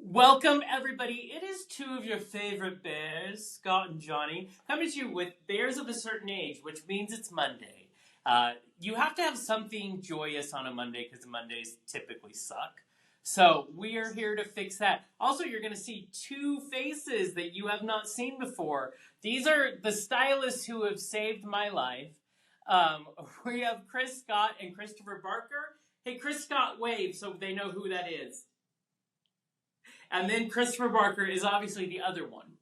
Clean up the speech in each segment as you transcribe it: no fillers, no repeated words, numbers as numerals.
Welcome, everybody. It is two of your favorite bears, Scott and Jonny, coming to you with Bears of a Certain Age, which means it's Monday. You have to have something joyous on a Monday because Mondays typically suck. So we are here to fix that. Also, you're going to see two faces that you have not seen before. These are the stylists who have saved my life. We have Chris Scott and Christopher Barker. Hey, Chris Scott, wave so they know who that is. And then Christopher Barker is obviously the other one.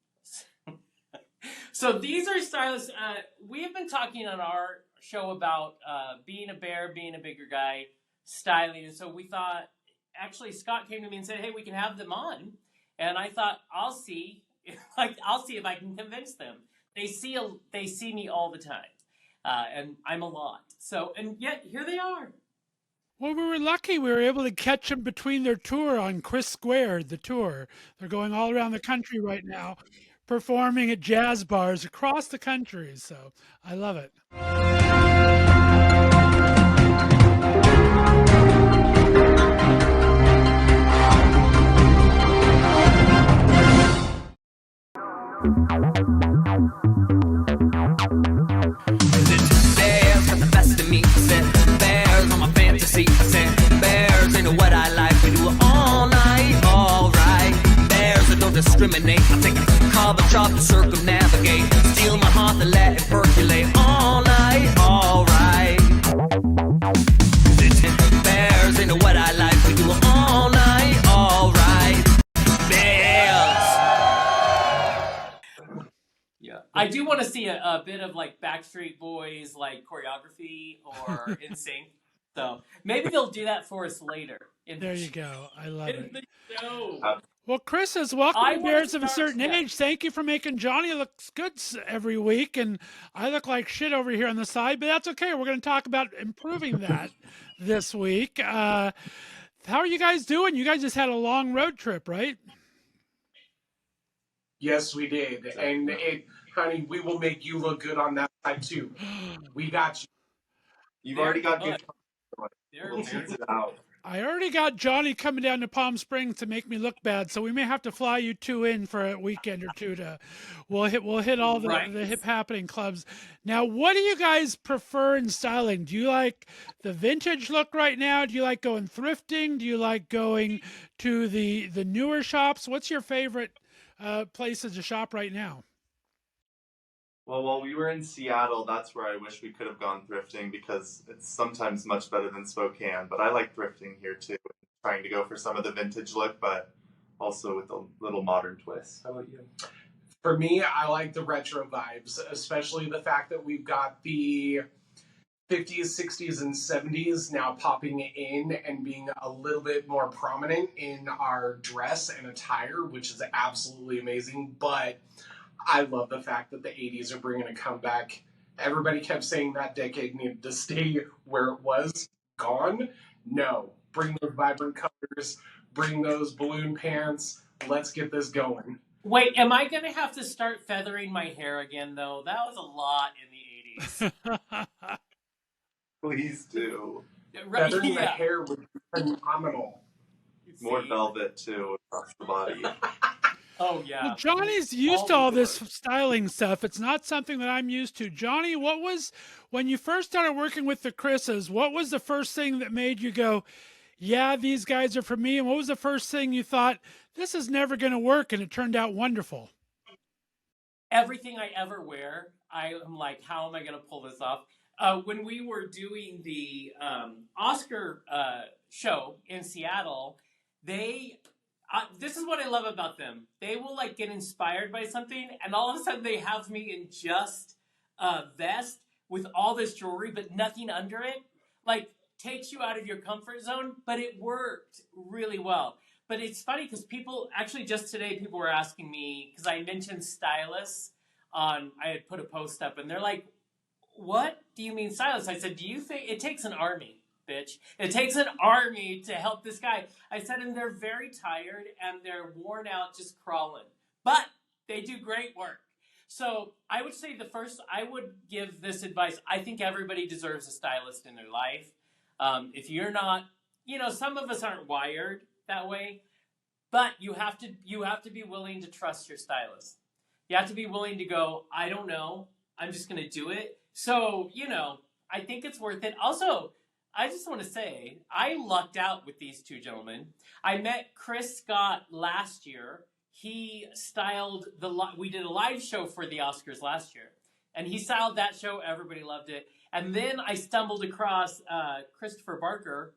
So these are stylists. We have been talking on our show about being a bear, being a bigger guy, styling. And so we thought, actually, Scott came to me and said, hey, we can have them on. And I thought, I'll see if I can convince them. They see me all the time. And I'm a lot. So, and yet here they are. Well, we were lucky we were able to catch them between their tour on Chris Squared, the tour. They're going all around the country right now, performing at jazz bars across the country. So I love it. Bears got the best of me. Said bears on my fantasy. Said bears ain't what I like. We do it all night, all right. Bears that don't discriminate. I take a cover chop to circumnavigate. Steal my heart and let it percolate all night, all right. Bears ain't what I like. We do it all night, all right. Bears. Yeah, I do want to see a bit of like Backstreet Boys like choreography or in sync. So maybe they'll do that for us later. There you go. I love it. The show. Well, Chris says, welcome I to wanna Bears of a Certain Age. Thank you for making Jonny look good every week. And I look like shit over here on the side, but that's okay. We're going to talk about improving that this week. How are you guys doing? You guys just had a long road trip, right? Yes, we did. And honey, we will make you look good on that side too. We got you. You've already got good. I already got Jonny coming down to Palm Springs to make me look bad, so we may have to fly you two in for a weekend or two to we'll hit all the hip happening clubs. Now, what do you guys prefer in styling? Do you like the vintage look right now? Do you like going thrifting? Do you like going to the newer shops? What's your favorite places to shop right now? Well, while we were in Seattle, that's where I wish we could have gone thrifting because it's sometimes much better than Spokane. But I like thrifting here too, trying to go for some of the vintage look, but also with a little modern twist. How about you? For me, I like the retro vibes, especially the fact that we've got the 50s, 60s, and 70s now popping in and being a little bit more prominent in our dress and attire, which is absolutely amazing. But I love the fact that the 80s are bringing a comeback. Everybody kept saying that decade needed to stay where it was. Gone? No. Bring those vibrant colors. Bring those balloon pants. Let's get this going. Wait, am I going to have to start feathering my hair again, though? That was a lot in the 80s. Please do. Right, Feathering the hair would be phenomenal. More velvet too across the body. Oh, yeah. Well, Jonny's used to all this styling stuff. It's not something that I'm used to. Jonny, when you first started working with the Chris's, what was the first thing that made you go, yeah, these guys are for me? And what was the first thing you thought, this is never going to work, and it turned out wonderful? Everything I ever wear, I am like, how am I going to pull this off? When we were doing the Oscar show in Seattle, this is what I love about them. They will like get inspired by something, and all of a sudden they have me in just a vest with all this jewelry, but nothing under it. Like, takes you out of your comfort zone, but it worked really well. But it's funny because just today, people were asking me, because I mentioned Stylists I had put a post up, and they're like, what do you mean Stylists? I said, do you think it takes an army? Bitch. It takes an army to help this guy. I said, and they're very tired and they're worn out just crawling. But they do great work. So I would say I would give this advice. I think everybody deserves a stylist in their life. If you're not, some of us aren't wired that way. But you have to be willing to trust your stylist. You have to be willing to go, I don't know, I'm just going to do it. So, I think it's worth it. Also, I just want to say, I lucked out with these two gentlemen. I met Chris Scott last year. He styled we did a live show for the Oscars last year. And he styled that show. Everybody loved it. And then I stumbled across Christopher Barker.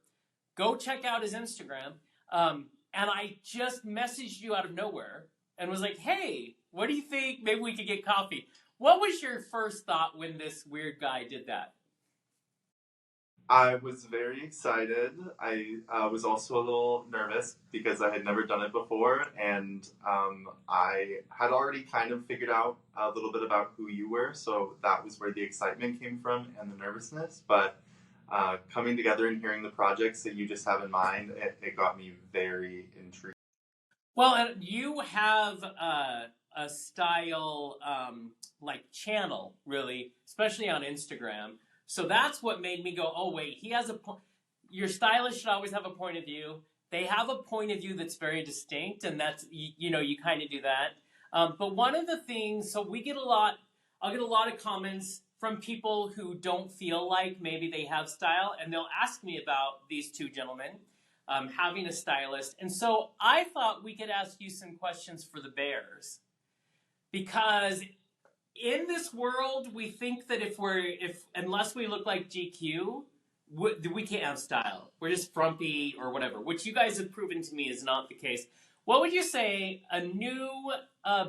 Go check out his Instagram. And I just messaged you out of nowhere and was like, hey, what do you think? Maybe we could get coffee. What was your first thought when this weird guy did that? I was very excited. I was also a little nervous because I had never done it before, and I had already kind of figured out a little bit about who you were, so that was where the excitement came from and the nervousness. But coming together and hearing the projects that you just have in mind, it got me very intrigued. Well, and you have a style channel, really, especially on Instagram. So that's what made me go, oh, wait, he has a point. Your stylist should always have a point of view. They have a point of view that's very distinct, and that's, you kind of do that. But one of the things, so I'll get a lot of comments from people who don't feel like maybe they have style, and they'll ask me about these two gentlemen having a stylist. And so I thought we could ask you some questions for the Bears. Because in this world, we think that unless we look like GQ, we can't have style. We're just frumpy or whatever, which you guys have proven to me is not the case. What would you say a new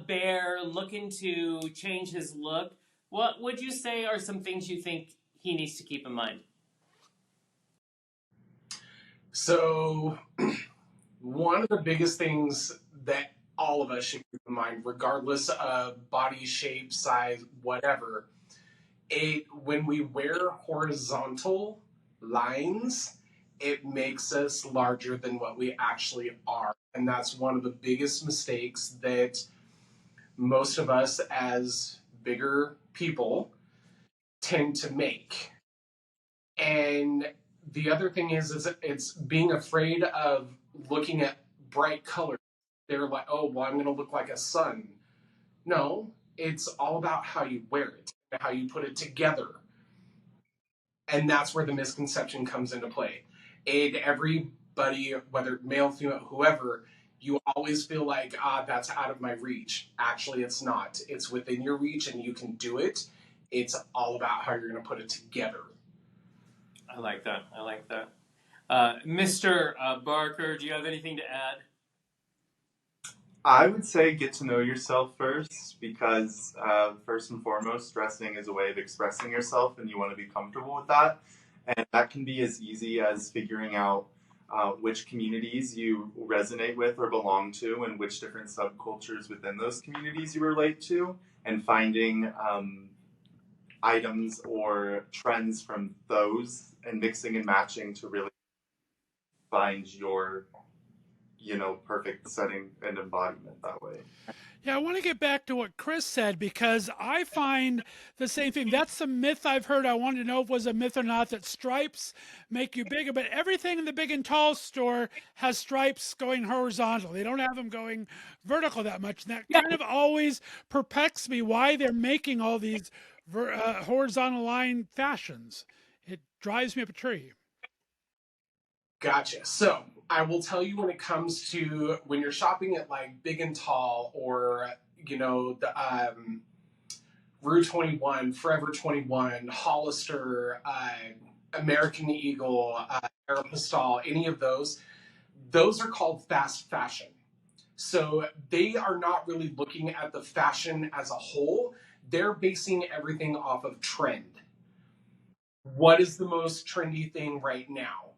bear looking to change his look? What would you say are some things you think he needs to keep in mind? So, one of the biggest things that all of us should keep in mind, regardless of body shape, size, whatever, when we wear horizontal lines, it makes us larger than what we actually are. And that's one of the biggest mistakes that most of us as bigger people tend to make. And the other thing is it's being afraid of looking at bright colors. They're like, oh, well, I'm going to look like a sun. No, it's all about how you wear it, how you put it together. And that's where the misconception comes into play. And everybody, whether male, female, whoever, you always feel like, that's out of my reach. Actually, it's not. It's within your reach and you can do it. It's all about how you're going to put it together. I like that. Mr. Barker, do you have anything to add? I would say get to know yourself first, because first and foremost, dressing is a way of expressing yourself, and you want to be comfortable with that. And that can be as easy as figuring out which communities you resonate with or belong to, and which different subcultures within those communities you relate to, and finding items or trends from those and mixing and matching to really find your perfect setting and embodiment that way. Yeah, I want to get back to what Chris said, because I find the same thing. That's the myth I've heard. I wanted to know if it was a myth or not, that stripes make you bigger, but everything in the Big and Tall store has stripes going horizontal. They don't have them going vertical that much. And that kind of always perplexes me, why they're making all these horizontal line fashions. It drives me up a tree. Gotcha. So I will tell you, when it comes to when you're shopping at like Big and Tall, or the Rue 21, Forever 21, Hollister, American Eagle, Aeropostale, any of those are called fast fashion. So they are not really looking at the fashion as a whole. They're basing everything off of trend. What is the most trendy thing right now?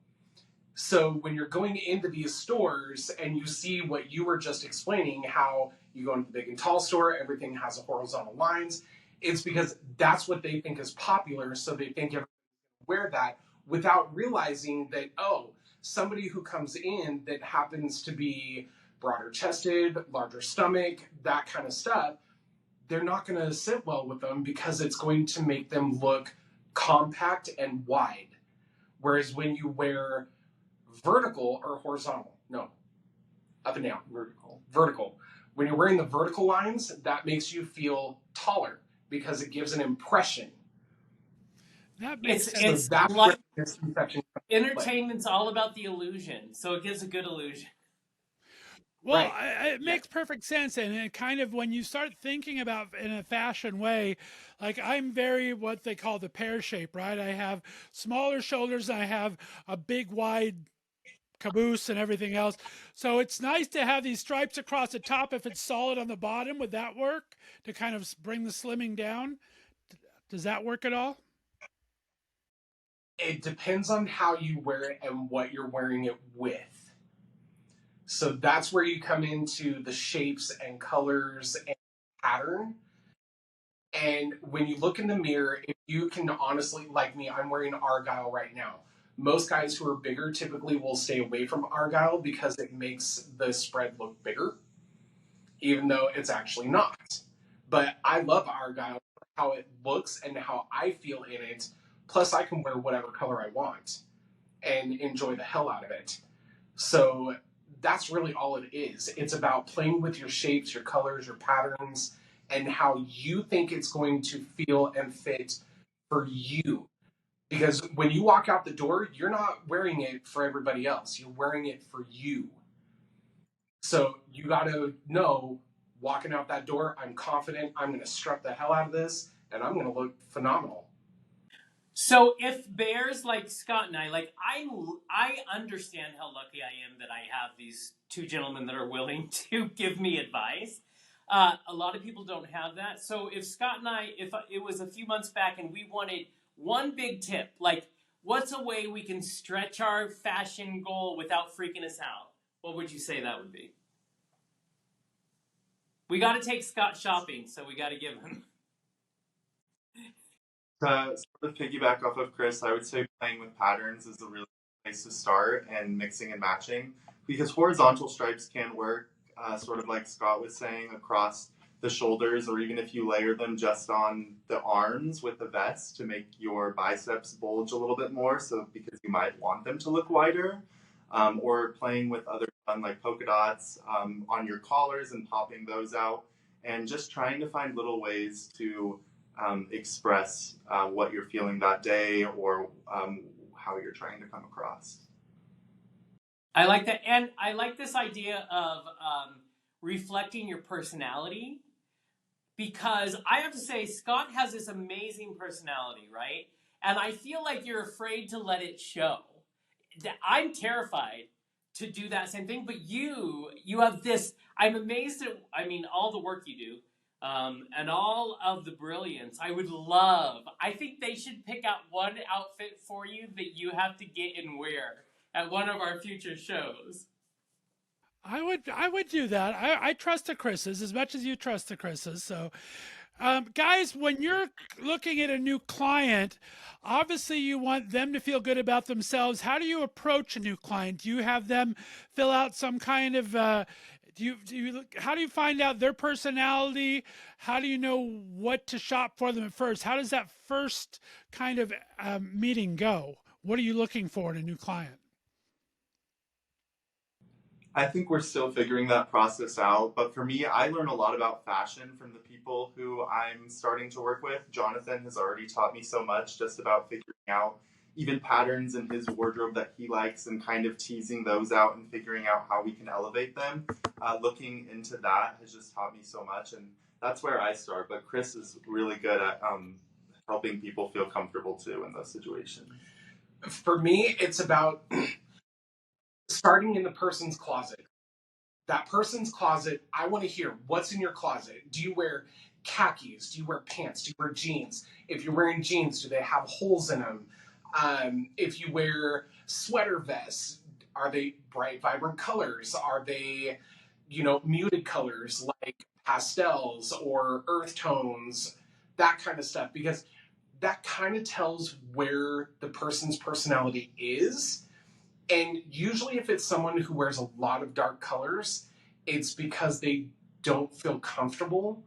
So when you're going into these stores and you see what you were just explaining, how you go into the Big and Tall store, everything has horizontal lines, it's because that's what they think is popular. So they think everyone can wear that without realizing that, somebody who comes in that happens to be broader chested, larger stomach, that kind of stuff, they're not going to sit well with them, because it's going to make them look compact and wide. Whereas when you wear vertical or horizontal, no. Up and down. Vertical. Vertical. When you're wearing the vertical lines, that makes you feel taller because it gives an impression. That makes sense. So that's like where this conception comes into play. entertainment's all about the illusion, so it gives a good illusion. Well, Right. it makes perfect sense, and it kind of when you start thinking about in a fashion way, like I'm very what they call the pear shape, right? I have smaller shoulders, and I have a big wide caboose and everything else. So it's nice to have these stripes across the top. If it's solid on the bottom, would that work to kind of bring the slimming down? Does that work at all? It depends on how you wear it and what you're wearing it with. So that's where you come into the shapes and colors and pattern. And when you look in the mirror, if you can honestly, like me, I'm wearing Argyle right now. Most guys who are bigger typically will stay away from Argyle because it makes the spread look bigger, even though it's actually not. But I love Argyle, how it looks and how I feel in it. Plus, I can wear whatever color I want and enjoy the hell out of it. So that's really all it is. It's about playing with your shapes, your colors, your patterns, and how you think it's going to feel and fit for you. Because when you walk out the door, you're not wearing it for everybody else. You're wearing it for you. So you got to know, walking out that door, I'm confident, I'm going to strut the hell out of this, and I'm going to look phenomenal. So if bears like Scott and I, like I understand how lucky I am that I have these two gentlemen that are willing to give me advice. A lot of people don't have that. So if Scott and I, if it was a few months back and we wanted one big tip, like what's a way we can stretch our fashion goal without freaking us out, what would you say that would be? We got to take Scott shopping, so we got to give him. To sort of piggyback off of Chris, I would say playing with patterns is a really good place to start, and mixing and matching, because horizontal stripes can work, sort of like Scott was saying, across the shoulders, or even if you layer them just on the arms with the vest to make your biceps bulge a little bit more, so because you might want them to look wider, or playing with other fun like polka dots on your collars and popping those out, and just trying to find little ways to express what you're feeling that day, or how you're trying to come across. I like that. And I like this idea of reflecting your personality, because I have to say, Scott has this amazing personality, right? And I feel like you're afraid to let it show. I'm terrified to do that same thing, but you have this, I'm amazed at, I mean, all the work you do. And all of the brilliance. I think they should pick out one outfit for you that you have to get and wear at one of our future shows. I would do that. I trust the Chris's as much as you trust the Chris's. So, guys, when you're looking at a new client, obviously you want them to feel good about themselves. How do you approach a new client? Do you have them fill out some kind of how do you find out their personality? How do you know what to shop for them at first? How does that first kind of meeting go? What are you looking for in a new client? I think we're still figuring that process out, but for me, I learn a lot about fashion from the people who I'm starting to work with. Jonathan has already taught me so much just about figuring out even patterns in his wardrobe that he likes, and kind of teasing those out and figuring out how we can elevate them. Looking into that has just taught me so much, and that's where I start. But Chris is really good at helping people feel comfortable too in those situations. For me, it's about starting in the person's closet. That person's closet, I want to hear what's in your closet. Do you wear khakis? Do you wear pants? Do you wear jeans? If you're wearing jeans, do they have holes in them? If you wear sweater vests, are they bright, vibrant colors? Are they, muted colors like pastels or earth tones? That kind of stuff. Because that kind of tells where the person's personality is. And usually if it's someone who wears a lot of dark colors, it's because they don't feel comfortable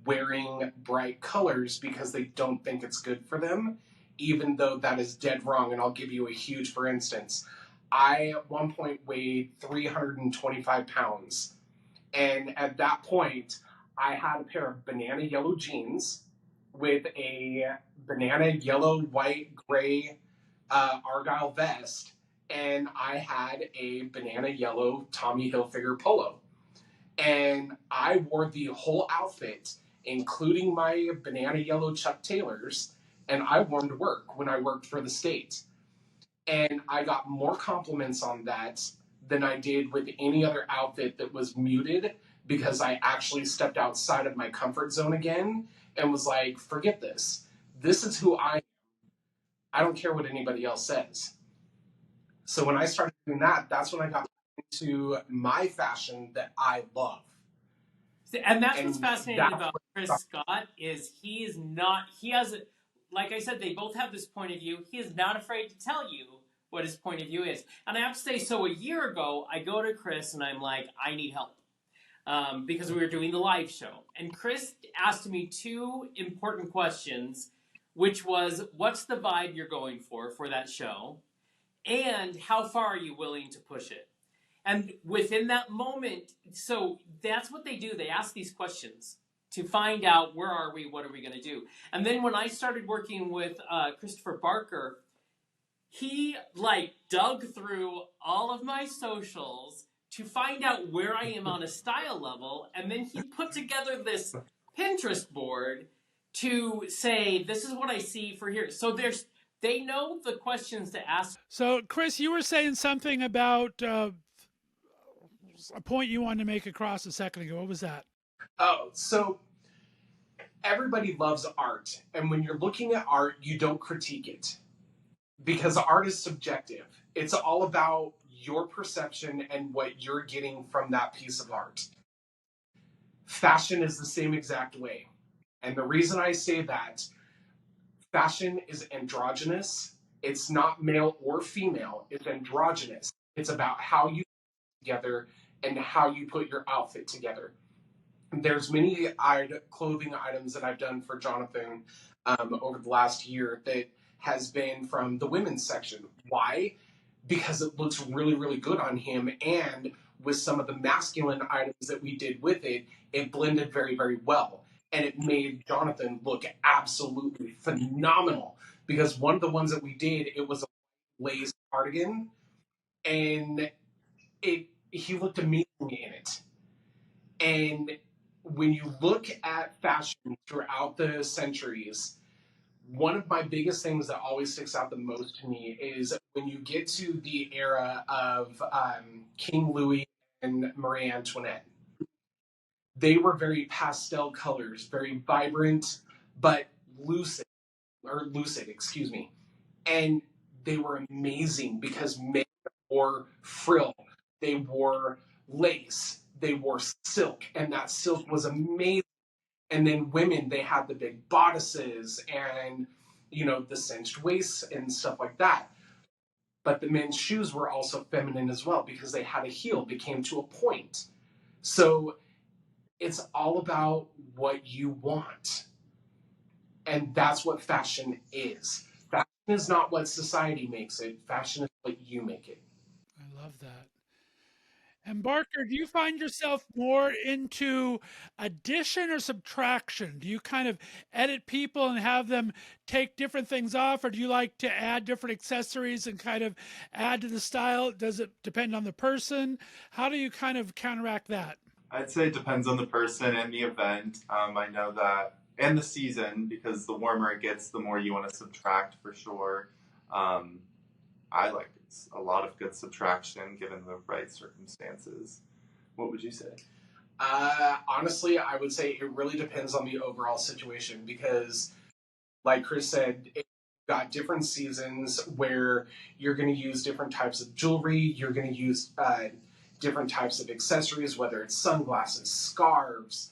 wearing bright colors because they don't think it's good for them, even though that is dead wrong. And I'll give you a huge, for instance, I at one point weighed 325 pounds. And at that point, I had a pair of banana yellow jeans with a banana yellow, white, gray Argyle vest. And I had a banana yellow Tommy Hilfiger polo. And I wore the whole outfit, including my banana yellow Chuck Taylors, and I wore them to work when I worked for the state. And I got more compliments on that than I did with any other outfit that was muted, because I actually stepped outside of my comfort zone again and was like, forget this. This is who I am. I don't care what anybody else says. So when I started doing that, that's when I got into my fashion that I love. And that's And what's fascinating that's about Chris Scott is he has, like I said, they both have this point of view. He is not afraid to tell you what his point of view is. And I have to say, so a year ago, I go to Chris and I'm like, I need help. Because we were doing the live show. And Chris asked me two important questions, which was, what's the vibe you're going for that show? And how far are you willing to push it? And within that moment, so that's what they do. They ask these questions to find out, where are we, what are we going to do? And then when I started working with Christopher Barker, he dug through all of my socials to find out where I am on a style level, and then he put together this Pinterest board to say, this is what I see for here. So they know the questions to ask. So, Chris, you were saying something about a point you wanted to make across a second ago. What was that? Oh, so everybody loves art. And when you're looking at art, you don't critique it, because art is subjective. It's all about your perception and what you're getting from that piece of art. Fashion is the same exact way. And the reason I say that, fashion is androgynous. It's not male or female. It's androgynous. It's about how you put together and how you put your outfit together. There's many clothing items that I've done for Jonathan over the last year that has been from the women's section. Why? Because it looks really, really good on him, and with some of the masculine items that we did with it, it blended very, very well. And it made Jonathan look absolutely phenomenal, because one of the ones that we did, it was a lace cardigan, and he looked amazing in it. And when you look at fashion throughout the centuries, one of my biggest things that always sticks out the most to me is when you get to the era of King Louis and Marie Antoinette. They were very pastel colors, very vibrant, but lucid, excuse me. And they were amazing because men wore frill, they wore lace, they wore silk, and that silk was amazing. And then women, they had the big bodices and, the cinched waists and stuff like that. But the men's shoes were also feminine as well, because they had a heel. They came to a point. So it's all about what you want. And that's what fashion is. Fashion is not what society makes it. Fashion is what you make it. I love that. And Barker, do you find yourself more into addition or subtraction? Do you kind of edit people and have them take different things off, or do you like to add different accessories and kind of add to the style? Does it depend on the person? How do you kind of counteract that? I'd say it depends on the person and the event. I know that, and the season, because the warmer it gets, the more you want to subtract for sure. I like a lot of good subtraction given the right circumstances. What would you say? Honestly, I would say it really depends on the overall situation, because, like Chris said, you've got different seasons where you're going to use different types of jewelry, you're going to use different types of accessories, whether it's sunglasses, scarves,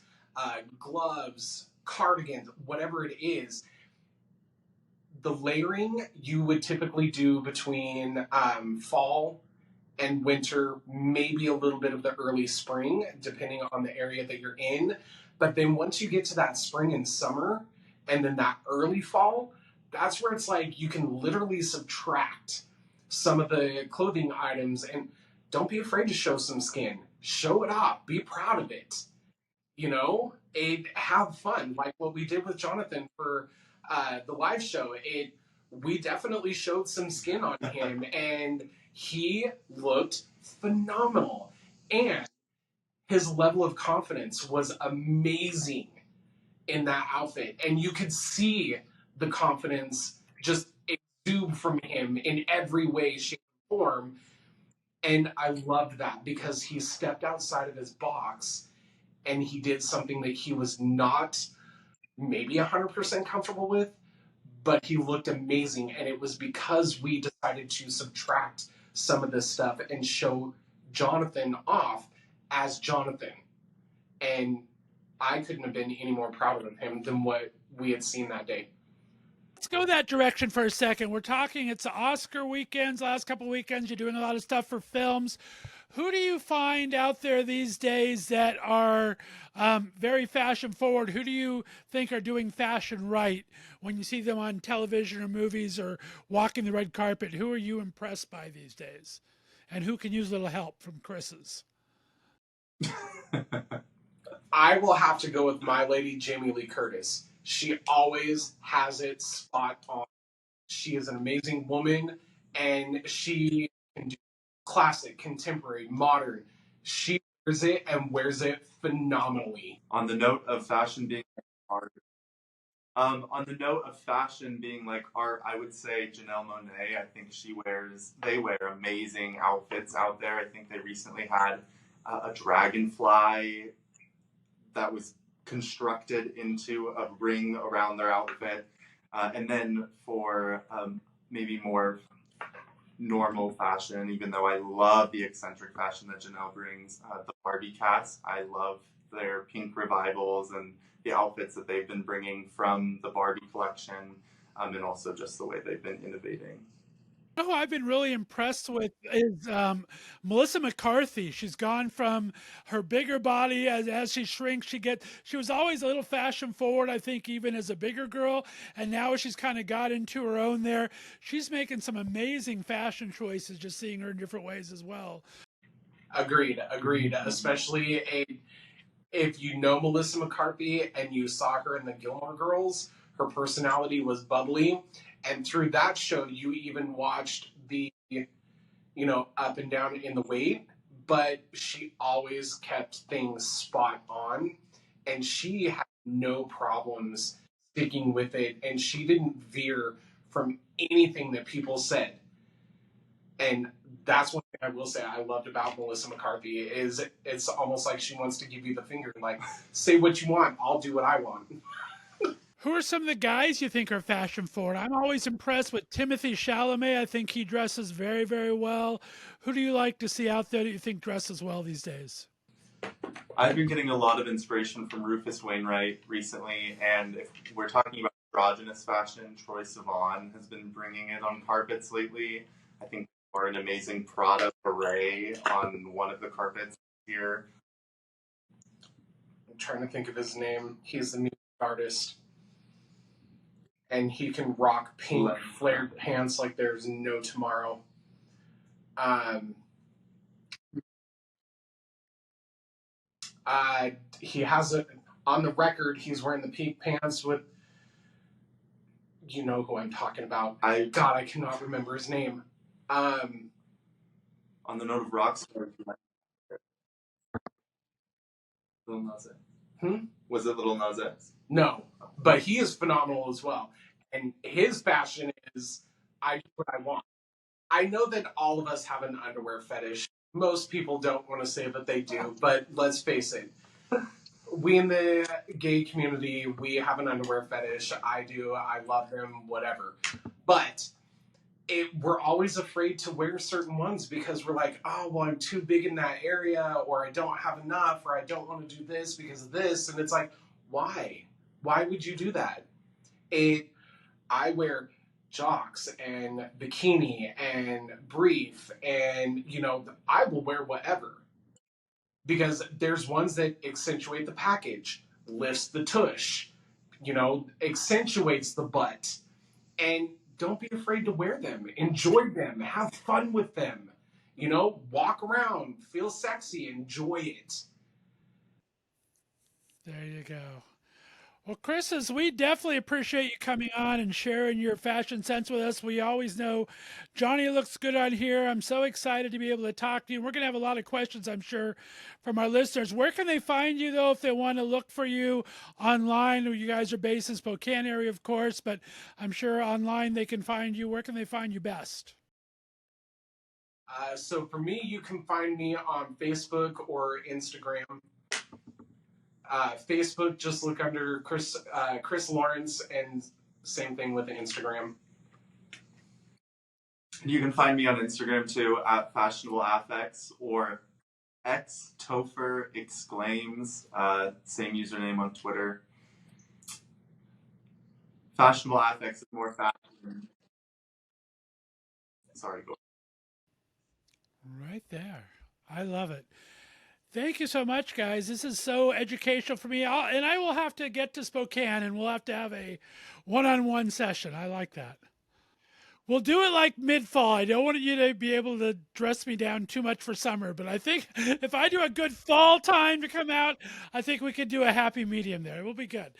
gloves, cardigans, whatever it is. The layering you would typically do between fall and winter, maybe a little bit of the early spring, depending on the area that you're in. But then once you get to that spring and summer, and then that early fall, that's where it's like you can literally subtract. some of the clothing items, and don't be afraid to show some skin. Show it off. Be proud of it. You know, have fun, like what we did with Jonathan for the live show. We definitely showed some skin on him, and he looked phenomenal. And his level of confidence was amazing in that outfit, and you could see the confidence just exude from him in every way, shape, and form. And I loved that because he stepped outside of his box and he did something that he was not maybe 100% comfortable with, but he looked amazing. And it was because we decided to subtract some of this stuff and show Jonathan off as Jonathan. And I couldn't have been any more proud of him than what we had seen that day. Let's go that direction for a second. We're talking, it's the Oscar weekends, last couple of weekends. You're doing a lot of stuff for films. Who do you find out there these days that are very fashion forward? Who do you think are doing fashion right when you see them on television or movies or walking the red carpet? Who are you impressed by these days? And who can use a little help from Chris's? I will have to go with my lady, Jamie Lee Curtis. She always has it spot on. She is an amazing woman, and she can do classic, contemporary, modern. She wears it and wears it phenomenally. On the note of fashion being art, I would say Janelle Monáe. I think they wear amazing outfits out there. I think they recently had a dragonfly that was constructed into a ring around their outfit. And then for maybe more normal fashion, even though I love the eccentric fashion that Janelle brings, the Barbie cats, I love their pink revivals and the outfits that they've been bringing from the Barbie collection, and also just the way they've been innovating. Who I've been really impressed with is Melissa McCarthy. She's gone from her bigger body as she shrinks. She was always a little fashion forward, I think, even as a bigger girl. And now she's kind of got into her own there. She's making some amazing fashion choices, just seeing her in different ways as well. Agreed. Especially if you know Melissa McCarthy and you saw her in the Gilmore Girls, her personality was bubbly. And through that show, you even watched the, up and down in the weight, but she always kept things spot on, and she had no problems sticking with it, and she didn't veer from anything that people said. And that's one thing I will say I loved about Melissa McCarthy is it's almost like she wants to give you the finger, like, say what you want, I'll do what I want. Who are some of the guys you think are fashion forward? I'm always impressed with Timothée Chalamet. I think he dresses very, very well. Who do you like to see out there that you think dresses well these days? I've been getting a lot of inspiration from Rufus Wainwright recently, and if we're talking about androgynous fashion, Troye Sivan has been bringing it on carpets lately. I think we're an amazing Prada beret on one of the carpets here. I'm trying to think of his name. He's the new artist. And he can rock pink flared pants like there's no tomorrow. He has on the record, he's wearing the pink pants with, you know who I'm talking about. I cannot remember his name. On the note of rock stars, Lil Nas X. Was it Lil Nas X? No, but he is phenomenal as well. And his fashion is, I do what I want. I know that all of us have an underwear fetish. Most people don't want to say that they do, but let's face it. We in the gay community, we have an underwear fetish. I do. I love them, whatever. But we're always afraid to wear certain ones because we're like, oh, well, I'm too big in that area, or I don't have enough, or I don't want to do this because of this. And it's like, why? Why would you do that? I wear jocks and bikini and brief and, I will wear whatever. Because there's ones that accentuate the package, lifts the tush, accentuates the butt. And don't be afraid to wear them. Enjoy them. Have fun with them. You know, walk around, feel sexy, enjoy it. There you go. Well, Chris, we definitely appreciate you coming on and sharing your fashion sense with us. We always know Jonny looks good on here. I'm so excited to be able to talk to you. We're going to have a lot of questions, I'm sure, from our listeners. Where can they find you, though, if they want to look for you online? You guys are based in Spokane area, of course, but I'm sure online they can find you. Where can they find you best? So for me, you can find me on Facebook or Instagram. Facebook, just look under Chris Lawrence, and same thing with the Instagram. You can find me on Instagram too at Fashionable Affects or X Topher Exclaims. Same username on Twitter. Fashionable Affects is more fashion. Sorry, go. Right there. I love it. Thank you so much, guys. This is so educational for me. I will have to get to Spokane and we'll have to have a one-on-one session. I like that. We'll do it like mid-fall. I don't want you to be able to dress me down too much for summer, but I think if I do a good fall time to come out, I think we could do a happy medium there. It will be good.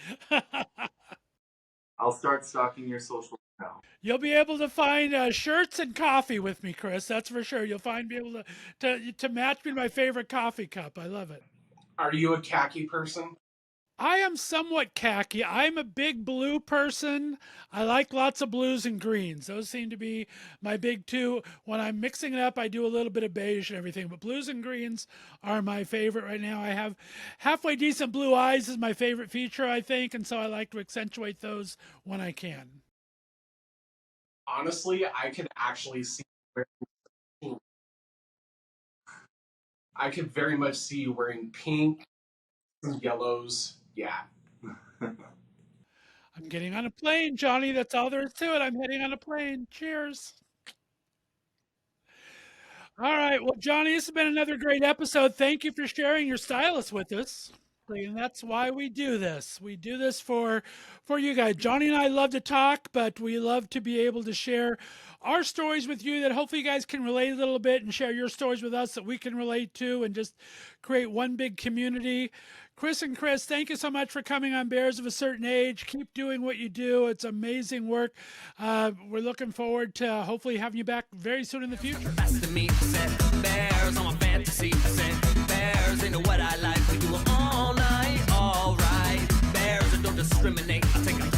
I'll start stalking your social now. You'll be able to find shirts and coffee with me, Chris. That's for sure. You'll be able to match me to my favorite coffee cup. I love it. Are you a khaki person? I am somewhat khaki. I'm a big blue person. I like lots of blues and greens. Those seem to be my big two. When I'm mixing it up, I do a little bit of beige and everything, but blues and greens are my favorite right now. I have halfway decent blue eyes is my favorite feature, I think, and so I like to accentuate those when I can. Honestly, I could actually see you wearing pink. I could very much see you wearing pink, some yellows. Yeah. I'm getting on a plane, Jonny. That's all there is to it. I'm heading on a plane. Cheers. All right. Well, Jonny, this has been another great episode. Thank you for sharing your stylist with us. And that's why we do this. We do this for you guys. Jonny and I love to talk, but we love to be able to share our stories with you that hopefully you guys can relate a little bit and share your stories with us that we can relate to and just create one big community. Chris, thank you so much for coming on Bears of a Certain Age. Keep doing what you do. It's amazing work. We're looking forward to hopefully having you back very soon in the future. That's to me, said bears on my fantasy, said bears into what I like. We do it all night, all right. Bears that don't discriminate. I take a